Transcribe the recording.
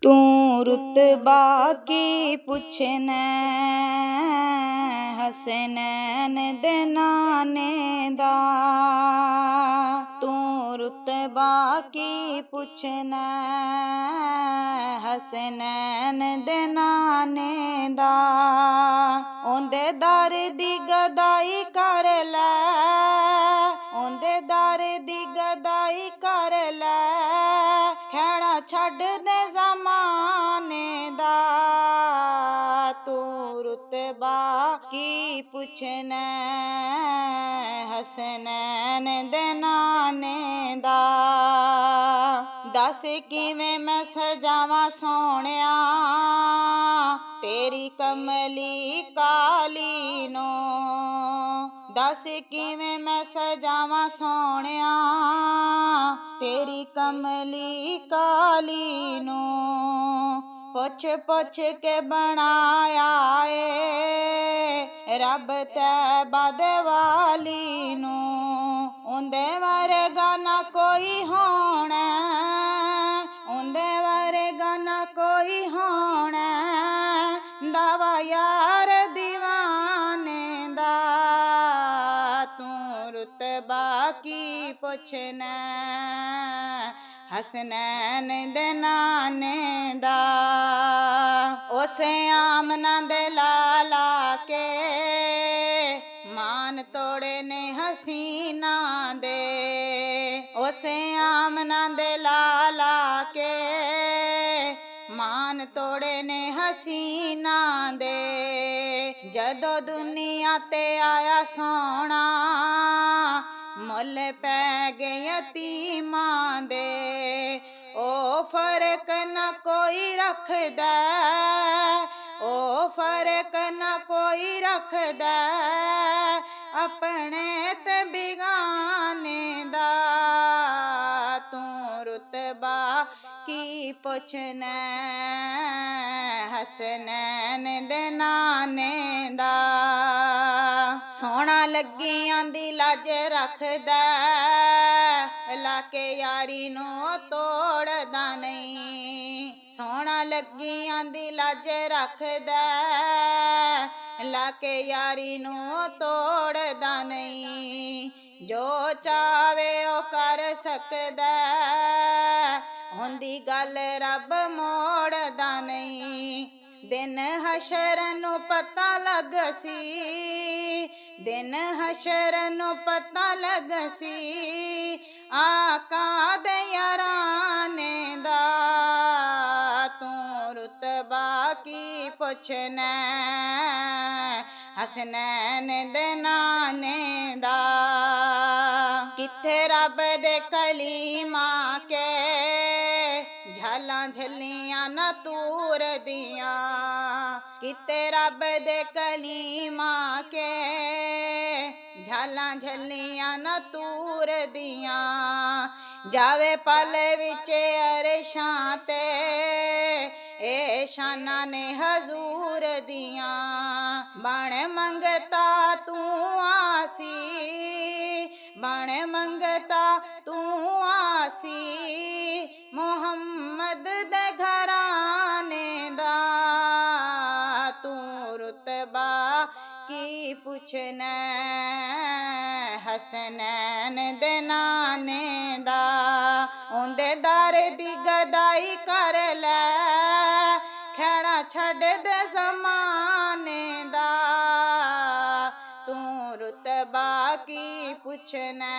ਤੂੰ ਰੁਤਬਾ ਕੀ ਪੁੱਛਣਾ ਹਸਨੈਨ ਦੇ ਨਾਨੇ ਦਾ। ਤੂੰ ਰੁਤਬਾ ਕੀ ਪੁੱਛਣਾ ਹਸਨੈਨ ਦੇ ਨਾਨੇ ਦਾ। ਉਹਦੇ ਦਰ ਦੀ ਗਦਾਈ ਕਰ ਲੈ, ਉਹਦੇ ਦਰ ਦੀ ਗਦਾਈ ਕਰ ਲੈ, ਖਹਿੜਾ ਛੱਡ ਦੇ ਜ਼ਮਾਨੇ ਦਾ। ਤੂੰ ਰੁਤਬਾ ਕੀ ਪੁੱਛਣਾ ਹਸਨੈਨ ਦੇ ਨਾਨੇ ਦਾ। ਦੱਸ ਕਿਵੇਂ ਮੈਂ ਸਜਾਵਾਂ ਸੋਹਣਿਆ ਤੇਰੀ ਕਮਲੀ ਕਾਲੀ ਨੂੰ। ਦੱਸ ਕਿਵੇਂ ਮੈਂ ਸਜਾਵਾਂ ਸੋਹਣਿਆ ਤੇਰੀ ਕਮਲੀ ਕਾਲੀ ਨੂੰ। ਪੁੱਛ ਪੁੱਛ ਕੇ ਬਣਾਇਆ ਏ ਰੱਬ ਤੈਬਾ ਦੇ ਵਾਲੀ ਨੂੰ। ਉਹਦੇ ਵਰਗਾ ਨਾ ਕੋਈ ਹੋਣਾ, ਉਹਦੇ ਵਰਗਾ ਨਾ ਕੋਈ ਹੋਣਾ, ਦਾਵਾ ਯਾਰ ਦੀਵਾਨੇ ਦਾ। ਤੂੰ ਰੁਤਬਾ ਕੀ ਪੁੱਛਣਾ ਹਸਨੈਨ ਦੇ ਨਾਨੇ ਦਾ। ਉਸ ਆਮਨਾ ਦੇ ਲਾ ਕੇ ਮਾਨ ਤੋੜੇ ਨੇ ਹਸੀਨਾ ਦੇ। ਉਸ ਆਮਨਾ ਦੇ ਲਾ ਕੇ ਮਾਨ ਤੋੜੇ ਨੇ ਹਸੀਨਾ ਦੇ। ਜਦੋਂ ਦੁਨੀਆ ਤੇ ਆਇਆ ਸੋਹਣਾ ਮੁੱਲ ਪੈ ਗਏ ਯਤੀਮਾਂ ਦੇ। ਉਹ ਫਰਕ ਨਾ ਕੋਈ ਰੱਖਦਾ, ਉਹ ਫਰਕ ਨਾ ਕੋਈ ਰੱਖਦਾ, ਆਪਣੇ ਤੇ ਬਿਗਾਨੇ ਦਾ। ਤੂੰ ਰੁਤਬਾ ਕੀ ਪੁੱਛਣਾ ਹਸਨੈਨ ਦੇ ਨਾਨੇ ਦਾ। ਸੋਹਣਾ ਲੱਗਿਆਂ ਦੀ ਲਾਜ ਰੱਖਦਾ, ਲਾ ਕੇ ਯਾਰੀ ਨੂੰ ਤੋੜਦਾ ਨਹੀਂ। ਸੋਹਣਾ ਲੱਗਿਆਂ ਦੀ ਲਾਜ ਰੱਖਦਾ, ਲਾ ਕੇ ਯਾਰੀ ਨੂੰ ਤੋੜਦਾ ਨਹੀਂ। ਜੋ ਚਾਵੇ ਉਹ ਕਰ ਸਕਦਾ, ਹੁੰਦੀ ਗੱਲ ਰੱਬ ਮੋੜਦਾ ਨਹੀਂ। ਦਿਨ ਹਸ਼ਰ ਨੂੰ ਪਤਾ ਲੱਗ ਸੀ, ਦਿਨ ਹਸ਼ਰ ਨੂੰ ਪਤਾ ਲੱਗ ਸੀ ਆਕਾ ਦੇ ਯਾਰਾਨੇ ਦਾ। ਤੂੰ ਰੁਤਬਾ ਕੀ ਪੁੱਛਣਾ ਹਸਨੈਨ ਦੇ ਨਾਨੇ ਦਾ। ਕਿੱਥੇ ਰੱਬ ਦੇ ਕਲੀਮਾਂ ਕੇ ਝਾਲਾਂ ਝੱਲੀਆਂ ਨਾ ਤੂਰ ਦੀਆਂ। ਕਿਤੇ ਰੱਬ ਦੇ ਕਲੀਮਾਂ ਕੇ ਝਾਲਾਂ ਝੱਲੀਆਂ ਨਾ ਤੂਰ ਦੀਆਂ। ਜਾਵੇ ਪਲ ਵਿੱਚ ਅਰਸ਼ਾਂ ਤੇ ਇਹ ਸ਼ਾਨਾਂ ਨੇ ਹਜ਼ੂਰ ਦੀਆਂ। ਬਣ ਮੰਗਤਾ ਤੂੰ ਆਸੀ, ਬਣ ਮੰਗਤਾ ਤੂੰ ਆਸੀ ਮੁਹੰਮਦ ਦੇ ਘਰਾਨੇ ਦਾ। ਤੂੰ ਰੁਤਬਾ ਕੀ ਪੁੱਛਣਾ ਹਸਨੈਨ ਦੇ ਨਾਨੇ ਦਾ। ਉਹਦੇ ਦਰ ਦੀ ਗਦਾਈ ਕਰ ਲੈ, ਖਹਿੜਾ ਛੱਡ ਦੇ ਜ਼ਮਾਨੇ ਦਾ। ਤੂੰ ਰੁਤਬਾ ਕੀ ਪੁੱਛਣਾ